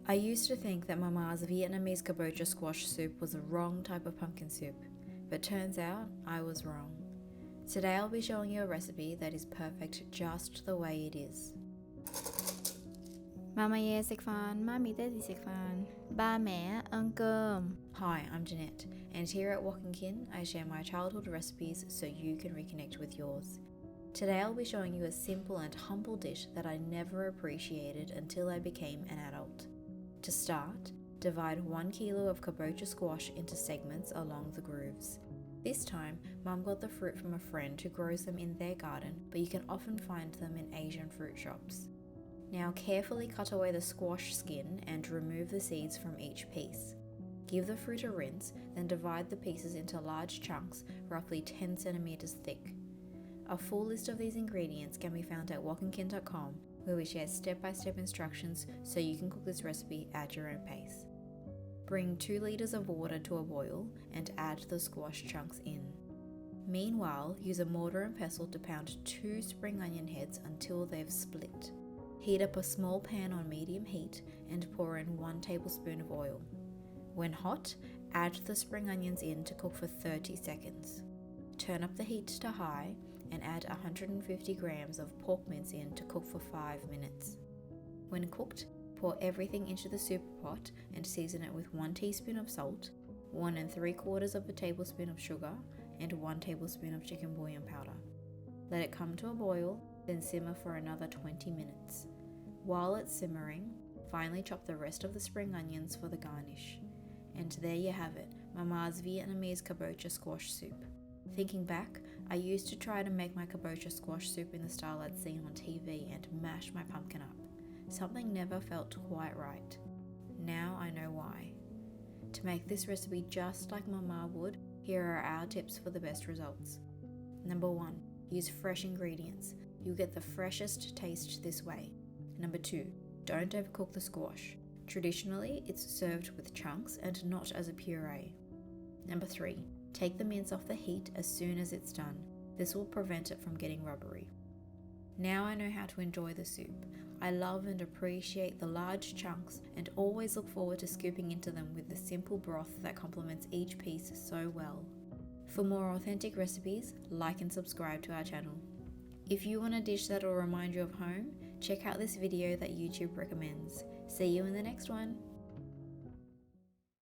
I used to think that Mama's Vietnamese Kabocha Squash Soup was the wrong type of pumpkin soup, but turns out I was wrong. Today I'll be showing you a recipe that is perfect just the way it is. Mama ye sik fan, Mami daddy sik fan, ba mẹ ăn cơm. Hi, I'm Jeanette, and here at Canh I share my childhood recipes so you can reconnect with yours. Today I'll be showing you a simple and humble dish that I never appreciated until I became an adult. To start, divide 1 kilo of kabocha squash into segments along the grooves. This time, Mum got the fruit from a friend who grows them in their garden, but you can often find them in Asian fruit shops. Now carefully cut away the squash skin and remove the seeds from each piece. Give the fruit a rinse, then divide the pieces into large chunks roughly 10 centimeters thick. A full list of these ingredients can be found at walkandkin.com, where we share step-by-step instructions so you can cook this recipe at your own pace. Bring 2 liters of water to a boil and add the squash chunks in. Meanwhile, use a mortar and pestle to pound 2 spring onion heads until they've split. Heat up a small pan on medium heat and pour in 1 tablespoon of oil. When hot, add the spring onions in to cook for 30 seconds. Turn up the heat to high and add 150 grams of pork mince in to cook for 5 minutes. When cooked, pour everything into the super pot and season it with 1 teaspoon of salt, 1 3/4 of a tablespoon of sugar, and 1 tablespoon of chicken bouillon powder. Let it come to a boil, then simmer for another 20 minutes. While it's simmering, finely chop the rest of the spring onions for the garnish. And there you have it, Mama's Vietnamese Kabocha Squash Soup. Thinking back, I used to try to make my kabocha squash soup in the style I'd seen on TV and mash my pumpkin up. Something never felt quite right. Now I know why. To make this recipe just like Mama would, here are our tips for the best results. Number 1, use fresh ingredients. You'll get the freshest taste this way. Number 2, don't overcook the squash. Traditionally, it's served with chunks and not as a puree. Number 3, take the mince off the heat as soon as it's done. This will prevent it from getting rubbery. Now I know how to enjoy the soup. I love and appreciate the large chunks and always look forward to scooping into them with the simple broth that complements each piece so well. For more authentic recipes, like and subscribe to our channel. If you want a dish that will remind you of home, check out this video that YouTube recommends. See you in the next one.